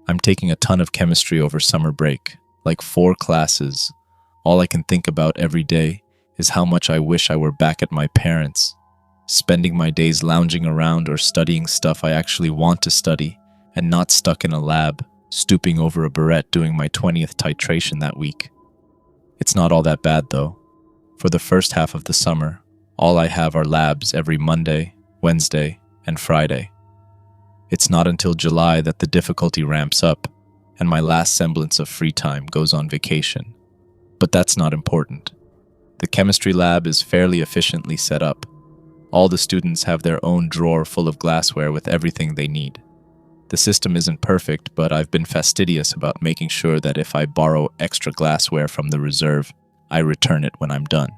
I'm taking a ton of chemistry over summer break, like 4 classes. All I can think about every day is how much I wish I were back at my parents', spending my days lounging around or studying stuff I actually want to study, and not stuck in a lab, stooping over a barrette doing my 20th titration that week. It's not all that bad, though. For the first half of the summer, all I have are labs every Monday, Wednesday, and Friday. It's not until July that the difficulty ramps up, and my last semblance of free time goes on vacation. But that's not important. The chemistry lab is fairly efficiently set up. All the students have their own drawer full of glassware with everything they need. The system isn't perfect, but I've been fastidious about making sure that if I borrow extra glassware from the reserve, I return it when I'm done.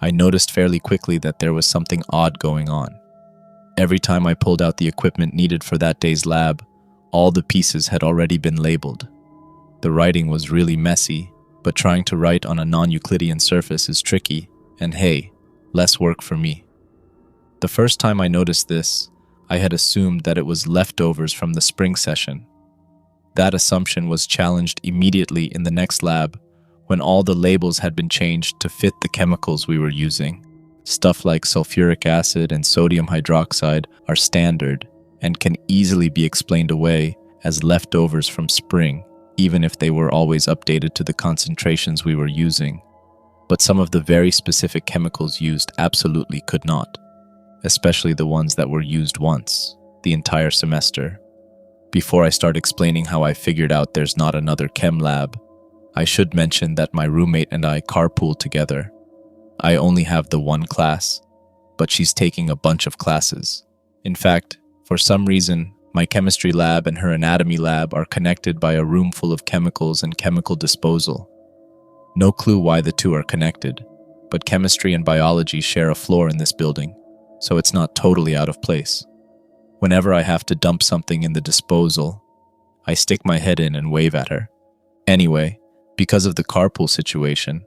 I noticed fairly quickly that there was something odd going on. Every time I pulled out the equipment needed for that day's lab, all the pieces had already been labeled. The writing was really messy, but trying to write on a non-Euclidean surface is tricky, and hey, less work for me. The first time I noticed this, I had assumed that it was leftovers from the spring session. That assumption was challenged immediately in the next lab, when all the labels had been changed to fit the chemicals we were using. Stuff like sulfuric acid and sodium hydroxide are standard and can easily be explained away as leftovers from spring, even if they were always updated to the concentrations we were using. But some of the very specific chemicals used absolutely could not, especially the ones that were used once, the entire semester. Before I start explaining how I figured out there's not another chem lab, I should mention that my roommate and I carpool together. I only have the one class, but she's taking a bunch of classes. In fact, for some reason, my chemistry lab and her anatomy lab are connected by a room full of chemicals and chemical disposal. No clue why the two are connected, but chemistry and biology share a floor in this building, so it's not totally out of place. Whenever I have to dump something in the disposal, I stick my head in and wave at her. Anyway, because of the carpool situation,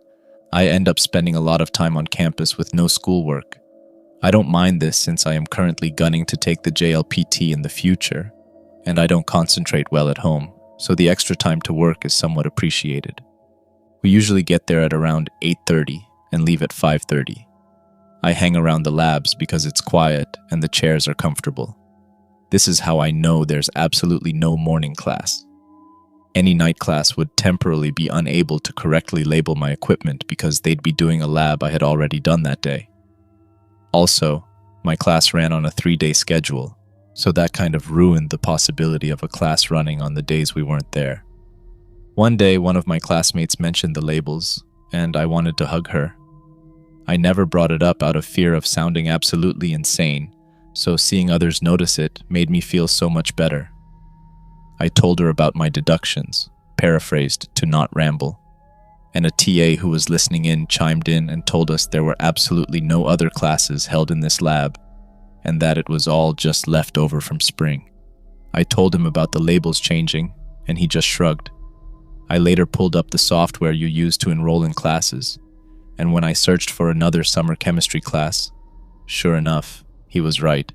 I end up spending a lot of time on campus with no schoolwork. I don't mind this since I am currently gunning to take the JLPT in the future, and I don't concentrate well at home, so the extra time to work is somewhat appreciated. We usually get there at around 8:30 and leave at 5:30. I hang around the labs because it's quiet and the chairs are comfortable. This is how I know there's absolutely no morning class. Any night class would temporarily be unable to correctly label my equipment because they'd be doing a lab I had already done that day. Also, my class ran on a 3-day schedule, so that kind of ruined the possibility of a class running on the days we weren't there. One day, one of my classmates mentioned the labels, and I wanted to hug her. I never brought it up out of fear of sounding absolutely insane, so seeing others notice it made me feel so much better. I told her about my deductions, paraphrased to not ramble, and a TA who was listening in chimed in and told us there were absolutely no other classes held in this lab, and that it was all just left over from spring. I told him about the labels changing, and he just shrugged. I later pulled up the software you use to enroll in classes, and when I searched for another summer chemistry class, sure enough, he was right.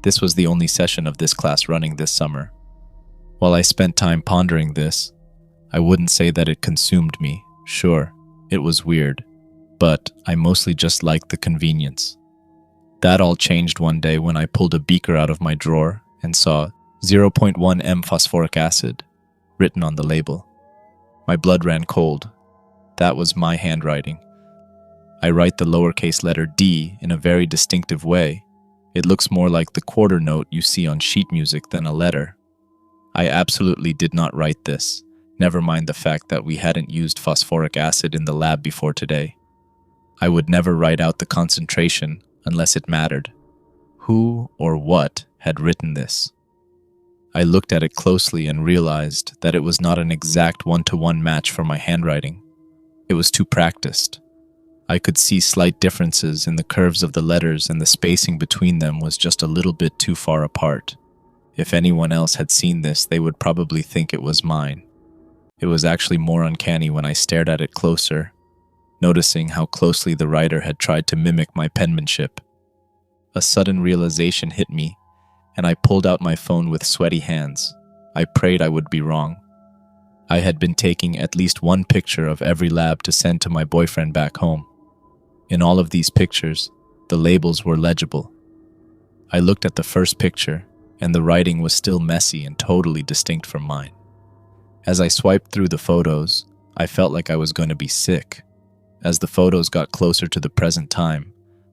This was the only session of this class running this summer. While I spent time pondering this, I wouldn't say that it consumed me. Sure, it was weird, but I mostly just liked the convenience. That all changed one day when I pulled a beaker out of my drawer and saw 0.1 m phosphoric acid written on the label. My blood ran cold. That was my handwriting. I write the lowercase letter D in a very distinctive way. It looks more like the quarter note you see on sheet music than a letter. I absolutely did not write this, never mind the fact that we hadn't used phosphoric acid in the lab before today. I would never write out the concentration unless it mattered. Who or what had written this? I looked at it closely and realized that it was not an exact one-to-one match for my handwriting. It was too practiced. I could see slight differences in the curves of the letters, and the spacing between them was just a little bit too far apart. If anyone else had seen this, they would probably think it was mine. It was actually more uncanny when I stared at it closer, noticing how closely the writer had tried to mimic my penmanship. A sudden realization hit me, and I pulled out my phone with sweaty hands. I prayed I would be wrong. I had been taking at least one picture of every lab to send to my boyfriend back home. In all of these pictures, the labels were legible. I looked at the first picture, and the writing was still messy and totally distinct from mine. As I swiped through the photos, I felt like I was going to be sick. As the photos got closer to the present time,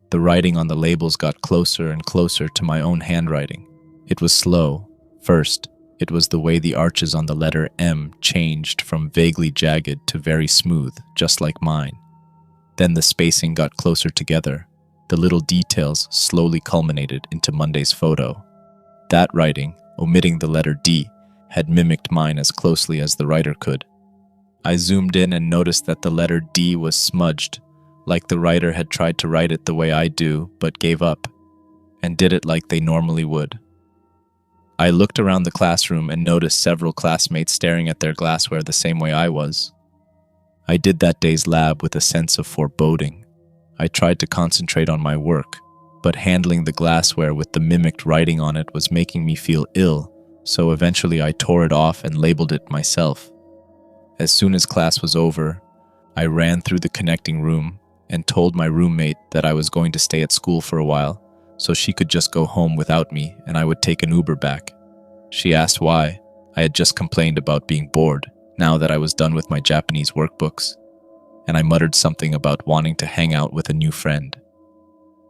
the writing on the labels got closer and closer to my own handwriting. It was slow. First, it was the way the arches on the letter M changed from vaguely jagged to very smooth, just like mine. Then the spacing got closer together. The little details slowly culminated into Monday's photo. That writing, omitting the letter D, had mimicked mine as closely as the writer could. I zoomed in and noticed that the letter D was smudged, like the writer had tried to write it the way I do, but gave up, and did it like they normally would. I looked around the classroom and noticed several classmates staring at their glassware the same way I was. I did that day's lab with a sense of foreboding. I tried to concentrate on my work, but handling the glassware with the mimicked writing on it was making me feel ill, so eventually I tore it off and labeled it myself. As soon as class was over, I ran through the connecting room and told my roommate that I was going to stay at school for a while, so she could just go home without me and I would take an Uber back. She asked why. I had just complained about being bored, now that I was done with my Japanese workbooks, and I muttered something about wanting to hang out with a new friend.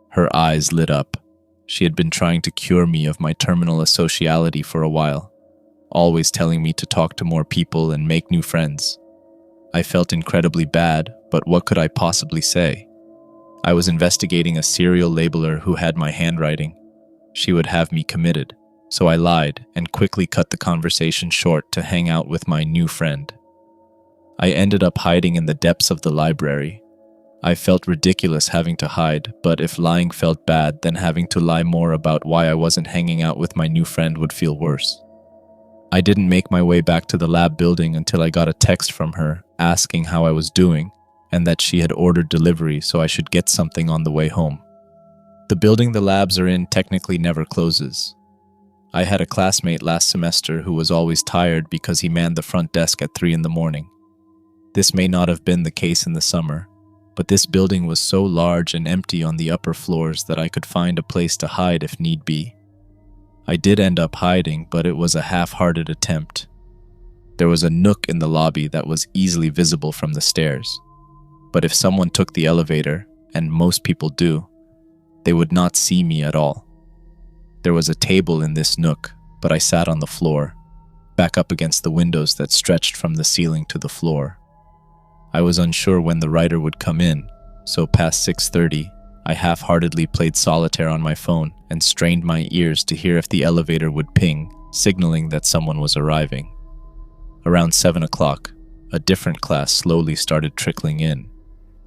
Her eyes lit up. She had been trying to cure me of my terminal asociality for a while, always telling me to talk to more people and make new friends. I felt incredibly bad, but what could I possibly say? I was investigating a serial labeler who had my handwriting. She would have me committed, so I lied and quickly cut the conversation short to hang out with my new friend. I ended up hiding in the depths of the library. I felt ridiculous having to hide, but if lying felt bad, then having to lie more about why I wasn't hanging out with my new friend would feel worse. I didn't make my way back to the lab building until I got a text from her asking how I was doing and that she had ordered delivery so I should get something on the way home. The building the labs are in technically never closes. I had a classmate last semester who was always tired because he manned the front desk at 3 in the morning. This may not have been the case in the summer, but this building was so large and empty on the upper floors that I could find a place to hide if need be. I did end up hiding, but it was a half-hearted attempt. There was a nook in the lobby that was easily visible from the stairs, but if someone took the elevator, and most people do, they would not see me at all. There was a table in this nook, but I sat on the floor, back up against the windows that stretched from the ceiling to the floor. I was unsure when the writer would come in, so past 6:30, I half-heartedly played solitaire on my phone and strained my ears to hear if the elevator would ping, signaling that someone was arriving. Around 7 o'clock, a different class slowly started trickling in,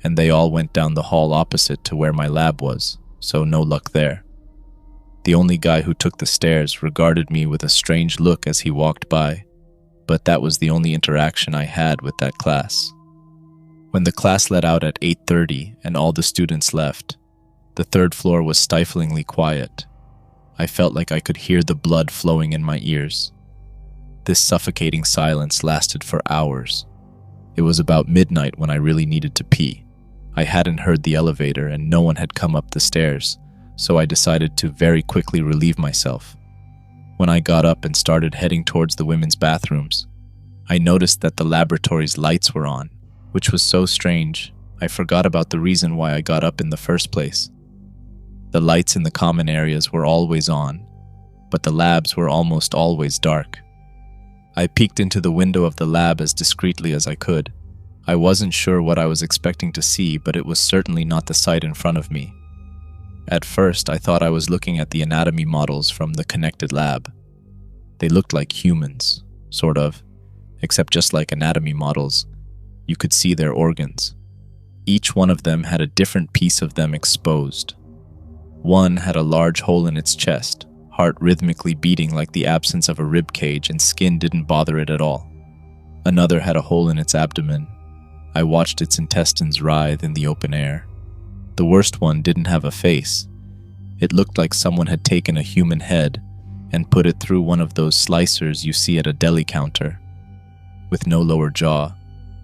and they all went down the hall opposite to where my lab was, so no luck there. The only guy who took the stairs regarded me with a strange look as he walked by, but that was the only interaction I had with that class. When the class let out at 8:30 and all the students left, the third floor was stiflingly quiet. I felt like I could hear the blood flowing in my ears. This suffocating silence lasted for hours. It was about midnight when I really needed to pee. I hadn't heard the elevator and no one had come up the stairs, so I decided to very quickly relieve myself. When I got up and started heading towards the women's bathrooms, I noticed that the laboratory's lights were on, which was so strange, I forgot about the reason why I got up in the first place. The lights in the common areas were always on, but the labs were almost always dark. I peeked into the window of the lab as discreetly as I could. I wasn't sure what I was expecting to see, but it was certainly not the sight in front of me. At first, I thought I was looking at the anatomy models from the connected lab. They looked like humans, sort of, except just like anatomy models, you could see their organs. Each one of them had a different piece of them exposed. One had a large hole in its chest, heart rhythmically beating like the absence of a rib cage, and skin didn't bother it at all. Another had a hole in its abdomen. I watched its intestines writhe in the open air. The worst one didn't have a face. It looked like someone had taken a human head and put it through one of those slicers you see at a deli counter. With no lower jaw,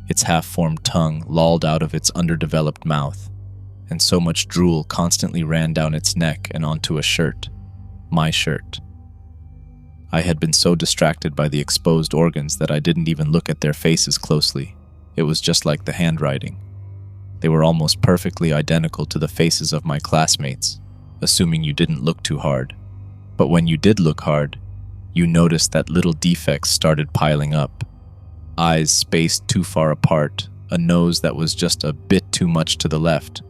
its half-formed tongue lolled out of its underdeveloped mouth, and so much drool constantly ran down its neck and onto a shirt, my shirt. I had been so distracted by the exposed organs that I didn't even look at their faces closely. It was just like the handwriting. They were almost perfectly identical to the faces of my classmates, assuming you didn't look too hard. But when you did look hard, you noticed that little defects started piling up. Eyes spaced too far apart, a nose that was just a bit too much to the left.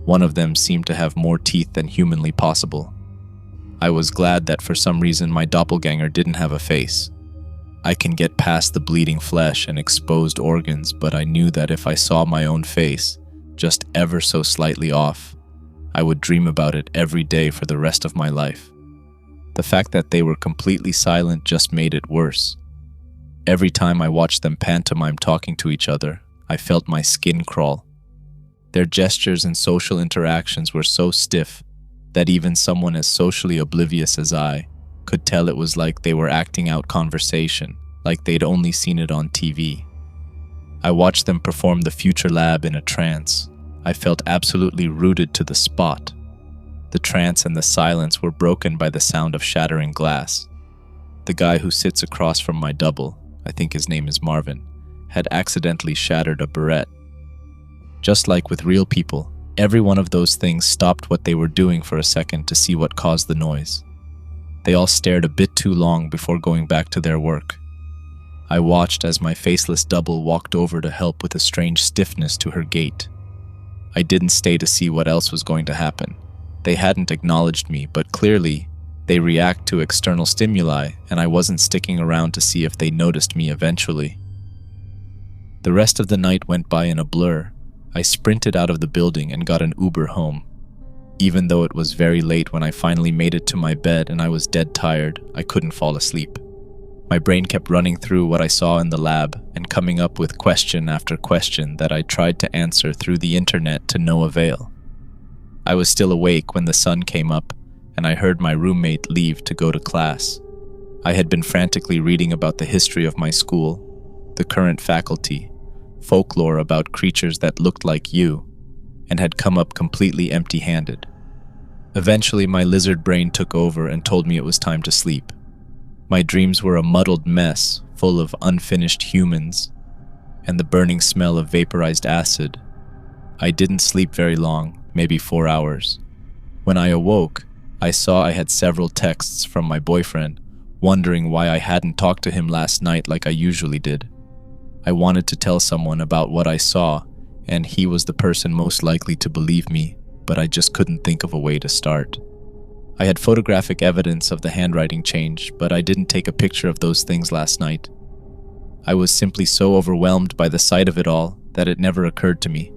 One of them seemed to have more teeth than humanly possible. I was glad that for some reason my doppelganger didn't have a face. I can get past the bleeding flesh and exposed organs, but I knew that if I saw my own face, just ever so slightly off, I would dream about it every day for the rest of my life. The fact that they were completely silent just made it worse. Every time I watched them pantomime talking to each other, I felt my skin crawl. Their gestures and social interactions were so stiff that even someone as socially oblivious as I could tell it was like they were acting out conversation, like they'd only seen it on TV. I watched them perform the future lab in a trance. I felt absolutely rooted to the spot. The trance and the silence were broken by the sound of shattering glass. The guy who sits across from my double, I think his name is Marvin, had accidentally shattered a barrette. Just like with real people, every one of those things stopped what they were doing for a second to see what caused the noise. They all stared a bit too long before going back to their work. I watched as my faceless double walked over to help with a strange stiffness to her gait. I didn't stay to see what else was going to happen. They hadn't acknowledged me, but clearly, they react to external stimuli, and I wasn't sticking around to see if they noticed me eventually. The rest of the night went by in a blur. I sprinted out of the building and got an Uber home. Even though it was very late when I finally made it to my bed and I was dead tired, I couldn't fall asleep. My brain kept running through what I saw in the lab and coming up with question after question that I tried to answer through the internet to no avail. I was still awake when the sun came up and I heard my roommate leave to go to class. I had been frantically reading about the history of my school, the current faculty, folklore about creatures that looked like you, and had come up completely empty-handed. Eventually, my lizard brain took over and told me it was time to sleep. My dreams were a muddled mess, full of unfinished humans, and the burning smell of vaporized acid. I didn't sleep very long, maybe 4 hours. When I awoke, I saw I had several texts from my boyfriend, wondering why I hadn't talked to him last night like I usually did. I wanted to tell someone about what I saw, and he was the person most likely to believe me, but I just couldn't think of a way to start. I had photographic evidence of the handwriting change, but I didn't take a picture of those things last night. I was simply so overwhelmed by the sight of it all that it never occurred to me.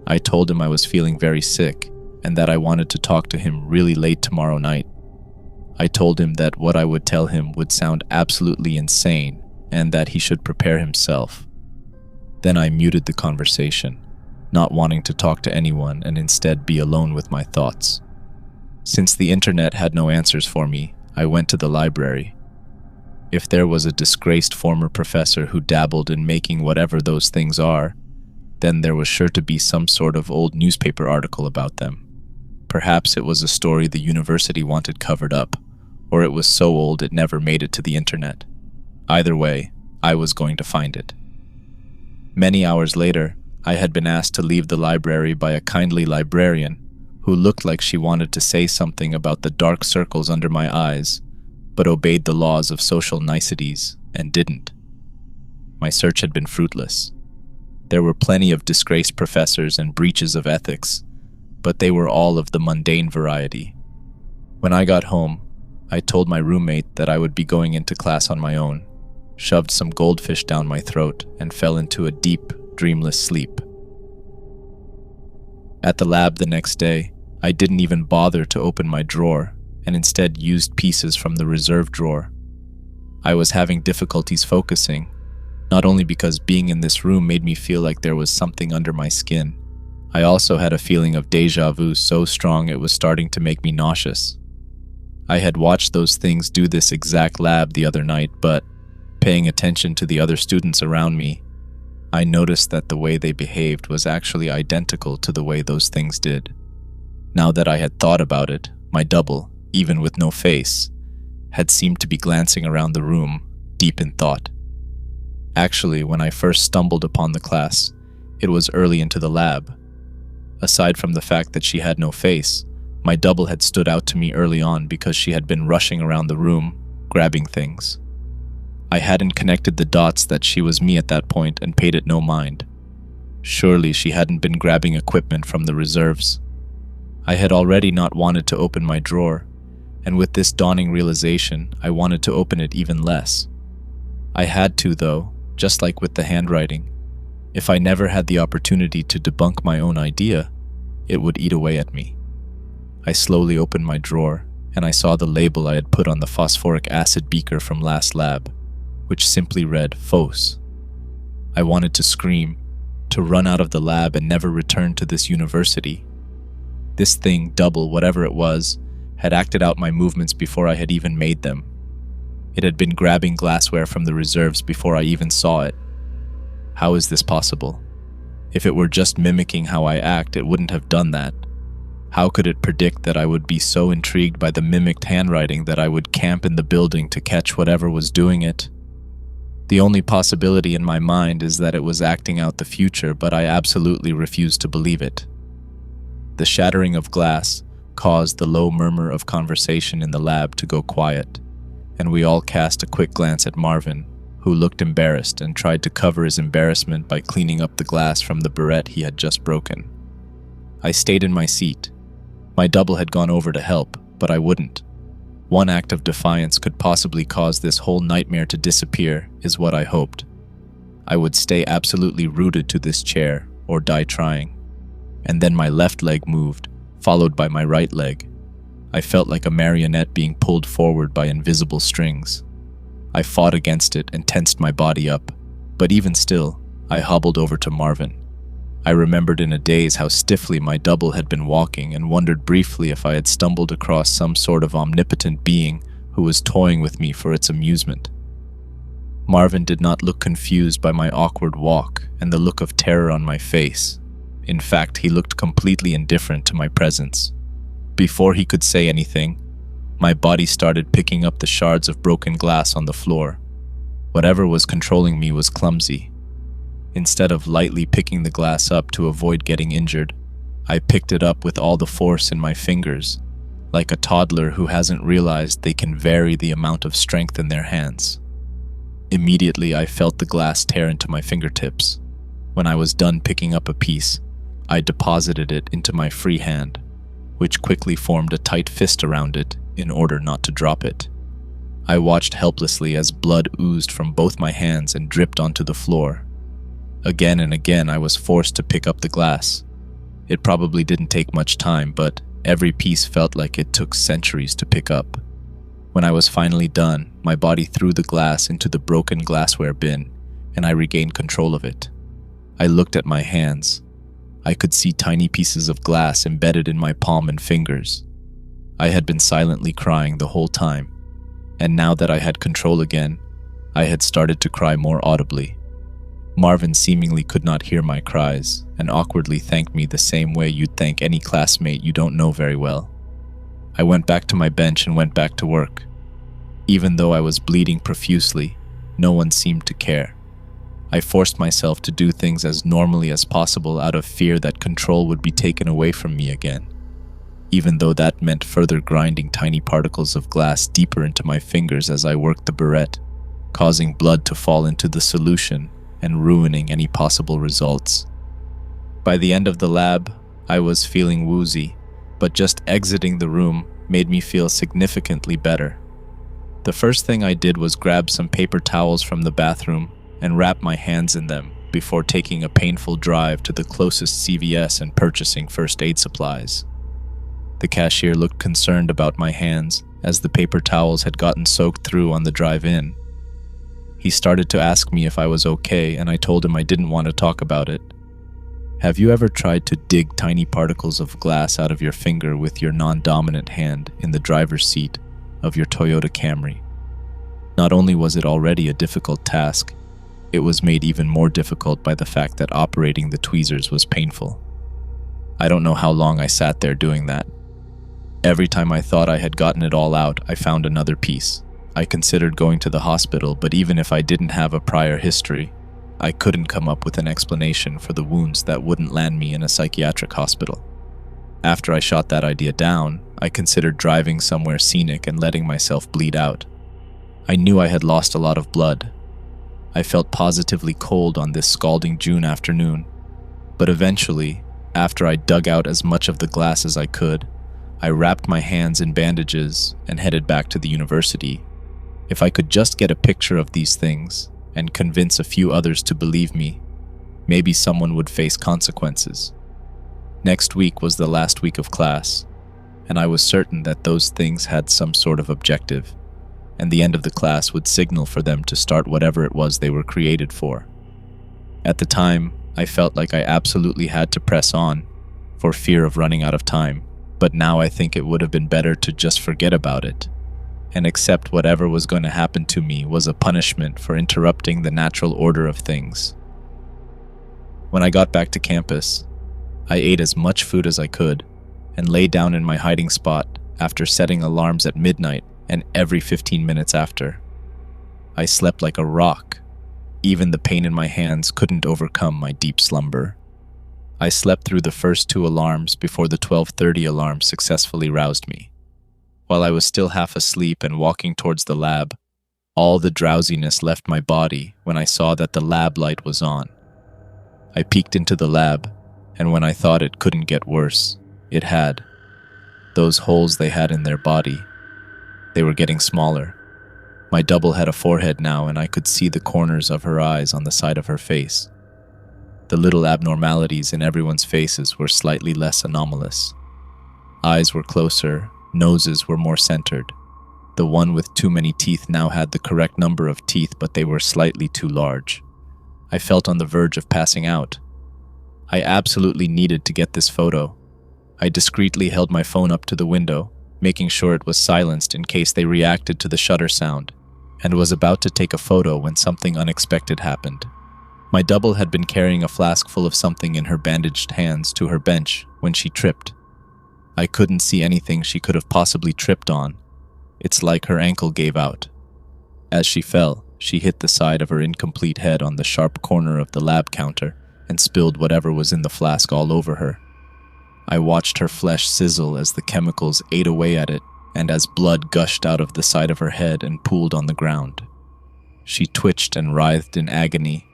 I told him I was feeling very sick and that I wanted to talk to him really late tomorrow night. I told him that what I would tell him would sound absolutely insane and that he should prepare himself. Then I muted the conversation, not wanting to talk to anyone and instead be alone with my thoughts. Since the internet had no answers for me, I went to the library. If there was a disgraced former professor who dabbled in making whatever those things are, then there was sure to be some sort of old newspaper article about them. Perhaps it was a story the university wanted covered up, or it was so old it never made it to the internet. Either way, I was going to find it. Many hours later, I had been asked to leave the library by a kindly librarian who looked like she wanted to say something about the dark circles under my eyes, but obeyed the laws of social niceties and didn't. My search had been fruitless. There were plenty of disgraced professors and breaches of ethics, but they were all of the mundane variety. When I got home, I told my roommate that I would be going into class on my own, shoved some goldfish down my throat, and fell into a deep, dreamless sleep. At the lab the next day, I didn't even bother to open my drawer and instead used pieces from the reserve drawer. I was having difficulties focusing, not only because being in this room made me feel like there was something under my skin. I also had a feeling of déjà vu so strong it was starting to make me nauseous. I had watched those things do this exact lab the other night, but paying attention to the other students around me, I noticed that the way they behaved was actually identical to the way those things did. Now that I had thought about it, my double, even with no face, had seemed to be glancing around the room, deep in thought. Actually, when I first stumbled upon the class, it was early into the lab. Aside from the fact that she had no face, my double had stood out to me early on because she had been rushing around the room, grabbing things. I hadn't connected the dots that she was me at that point and paid it no mind. Surely she hadn't been grabbing equipment from the reserves. I had already not wanted to open my drawer, and with this dawning realization, I wanted to open it even less. I had to, though, just like with the handwriting. If I never had the opportunity to debunk my own idea, it would eat away at me. I slowly opened my drawer, and I saw the label I had put on the phosphoric acid beaker from last lab, which simply read Phos. I wanted to scream, to run out of the lab and never return to this university. This thing, double, whatever it was, had acted out my movements before I had even made them. It had been grabbing glassware from the reserves before I even saw it. How is this possible? If it were just mimicking how I act, it wouldn't have done that. How could it predict that I would be so intrigued by the mimicked handwriting that I would camp in the building to catch whatever was doing it? The only possibility in my mind is that it was acting out the future, but I absolutely refuse to believe it. The shattering of glass caused the low murmur of conversation in the lab to go quiet, and we all cast a quick glance at Marvin, who looked embarrassed and tried to cover his embarrassment by cleaning up the glass from the barrette he had just broken. I stayed in my seat. My double had gone over to help, but I wouldn't. One act of defiance could possibly cause this whole nightmare to disappear, is what I hoped. I would stay absolutely rooted to this chair, or die trying. And then my left leg moved, followed by my right leg. I felt like a marionette being pulled forward by invisible strings. I fought against it and tensed my body up, but even still, I hobbled over to Marvin. I remembered in a daze how stiffly my double had been walking and wondered briefly if I had stumbled across some sort of omnipotent being who was toying with me for its amusement. Marvin did not look confused by my awkward walk and the look of terror on my face. In fact, he looked completely indifferent to my presence. Before he could say anything, my body started picking up the shards of broken glass on the floor. Whatever was controlling me was clumsy. Instead of lightly picking the glass up to avoid getting injured, I picked it up with all the force in my fingers, like a toddler who hasn't realized they can vary the amount of strength in their hands. Immediately, I felt the glass tear into my fingertips. When I was done picking up a piece, I deposited it into my free hand, which quickly formed a tight fist around it in order not to drop it. I watched helplessly as blood oozed from both my hands and dripped onto the floor. Again and again, I was forced to pick up the glass. It probably didn't take much time, but every piece felt like it took centuries to pick up. When I was finally done, my body threw the glass into the broken glassware bin, and I regained control of it. I looked at my hands. I could see tiny pieces of glass embedded in my palm and fingers. I had been silently crying the whole time, and now that I had control again, I had started to cry more audibly. Marvin seemingly could not hear my cries and awkwardly thanked me the same way you'd thank any classmate you don't know very well. I went back to my bench and went back to work. Even though I was bleeding profusely, no one seemed to care. I forced myself to do things as normally as possible out of fear that control would be taken away from me again, even though that meant further grinding tiny particles of glass deeper into my fingers as I worked the barrette, causing blood to fall into the solution and ruining any possible results. By the end of the lab, I was feeling woozy, but just exiting the room made me feel significantly better. The first thing I did was grab some paper towels from the bathroom and wrap my hands in them before taking a painful drive to the closest CVS and purchasing first aid supplies. The cashier looked concerned about my hands as the paper towels had gotten soaked through on the drive in. He started to ask me if I was okay, and I told him I didn't want to talk about it. Have you ever tried to dig tiny particles of glass out of your finger with your non-dominant hand in the driver's seat of your Toyota Camry. Not only was it already a difficult task, it was made even more difficult by the fact that operating the tweezers was painful. I don't know how long I sat there doing that. Every time I thought I had gotten it all out, I found another piece. I considered going to the hospital, but even if I didn't have a prior history, I couldn't come up with an explanation for the wounds that wouldn't land me in a psychiatric hospital. After I shot that idea down, I considered driving somewhere scenic and letting myself bleed out. I knew I had lost a lot of blood. I felt positively cold on this scalding June afternoon, but eventually, after I dug out as much of the glass as I could, I wrapped my hands in bandages and headed back to the university. If I could just get a picture of these things and convince a few others to believe me, maybe someone would face consequences. Next week was the last week of class, and I was certain that those things had some sort of objective, and the end of the class would signal for them to start whatever it was they were created for. At the time, I felt like I absolutely had to press on, for fear of running out of time, but now I think it would have been better to just forget about it, and accept whatever was going to happen to me was a punishment for interrupting the natural order of things. When I got back to campus, I ate as much food as I could, and lay down in my hiding spot after setting alarms at midnight and every 15 minutes after. I slept like a rock. Even the pain in my hands couldn't overcome my deep slumber. I slept through the first 2 alarms before the 12:30 alarm successfully roused me. While I was still half asleep and walking towards the lab, all the drowsiness left my body when I saw that the lab light was on. I peeked into the lab, and when I thought it couldn't get worse, it had. Those holes they had in their body, they were getting smaller. My double had a forehead now, and I could see the corners of her eyes on the side of her face. The little abnormalities in everyone's faces were slightly less anomalous. Eyes were closer, noses were more centered. The one with too many teeth now had the correct number of teeth, but they were slightly too large. I felt on the verge of passing out. I absolutely needed to get this photo. I discreetly held my phone up to the window, making sure it was silenced in case they reacted to the shutter sound, and was about to take a photo when something unexpected happened. My double had been carrying a flask full of something in her bandaged hands to her bench when she tripped. I couldn't see anything she could have possibly tripped on. It's like her ankle gave out. As she fell, she hit the side of her incomplete head on the sharp corner of the lab counter and spilled whatever was in the flask all over her. I watched her flesh sizzle as the chemicals ate away at it and as blood gushed out of the side of her head and pooled on the ground. She twitched and writhed in agony,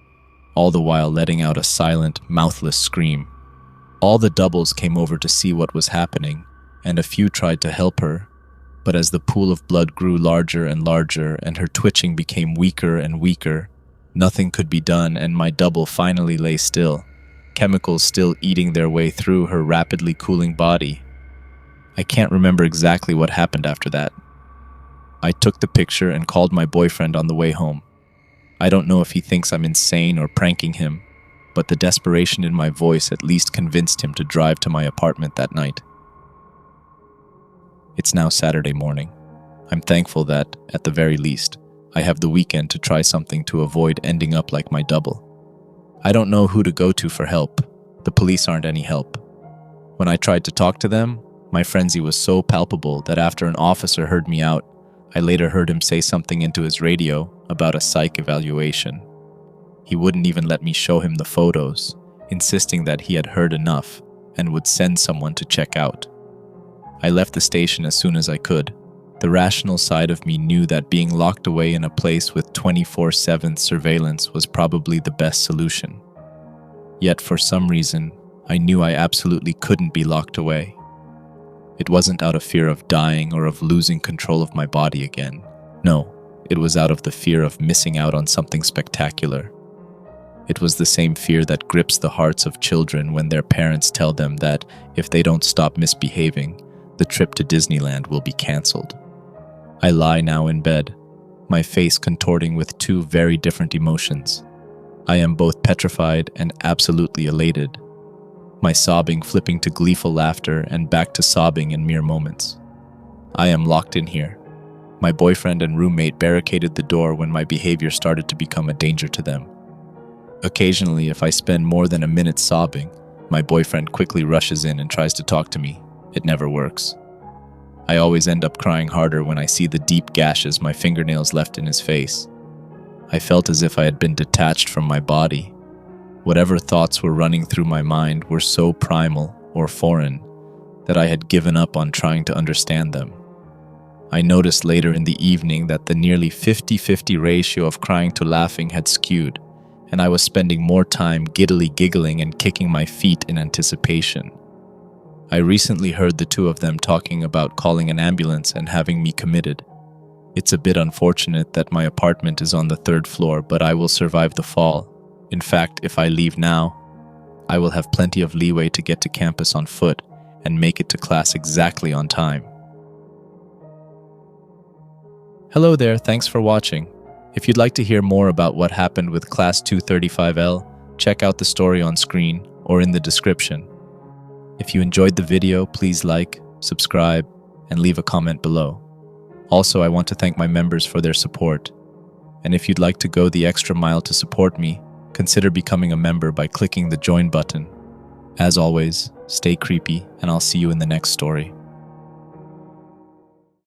all the while letting out a silent, mouthless scream. All the doubles came over to see what was happening, and a few tried to help her, but as the pool of blood grew larger and larger and her twitching became weaker and weaker, nothing could be done, and my double finally lay still, chemicals still eating their way through her rapidly cooling body. I can't remember exactly what happened after that. I took the picture and called my boyfriend on the way home. I don't know if he thinks I'm insane or pranking him, but the desperation in my voice at least convinced him to drive to my apartment that night. It's now Saturday morning. I'm thankful that, at the very least, I have the weekend to try something to avoid ending up like my double. I don't know who to go to for help. The police aren't any help. When I tried to talk to them, my frenzy was so palpable that after an officer heard me out, I later heard him say something into his radio about a psych evaluation. He wouldn't even let me show him the photos, insisting that he had heard enough and would send someone to check out. I left the station as soon as I could. The rational side of me knew that being locked away in a place with 24/7 surveillance was probably the best solution. Yet for some reason, I knew I absolutely couldn't be locked away. It wasn't out of fear of dying or of losing control of my body again. No, it was out of the fear of missing out on something spectacular. It was the same fear that grips the hearts of children when their parents tell them that if they don't stop misbehaving, the trip to Disneyland will be canceled. I lie now in bed, my face contorting with 2 very different emotions. I am both petrified and absolutely elated, my sobbing flipping to gleeful laughter and back to sobbing in mere moments. I am locked in here. My boyfriend and roommate barricaded the door when my behavior started to become a danger to them. Occasionally, if I spend more than a minute sobbing, my boyfriend quickly rushes in and tries to talk to me. It never works. I always end up crying harder when I see the deep gashes my fingernails left in his face. I felt as if I had been detached from my body. Whatever thoughts were running through my mind were so primal or foreign that I had given up on trying to understand them. I noticed later in the evening that the nearly 50-50 ratio of crying to laughing had skewed, and I was spending more time giddily giggling and kicking my feet in anticipation. I recently heard the two of them talking about calling an ambulance and having me committed. It's a bit unfortunate that my apartment is on the 3rd floor, but I will survive the fall. In fact, if I leave now, I will have plenty of leeway to get to campus on foot and make it to class exactly on time. Hello there, thanks for watching. If you'd like to hear more about what happened with Class 235L, check out the story on screen or in the description. If you enjoyed the video, please like, subscribe, and leave a comment below. Also, I want to thank my members for their support. And if you'd like to go the extra mile to support me, consider becoming a member by clicking the join button. As always, stay creepy, and I'll see you in the next story.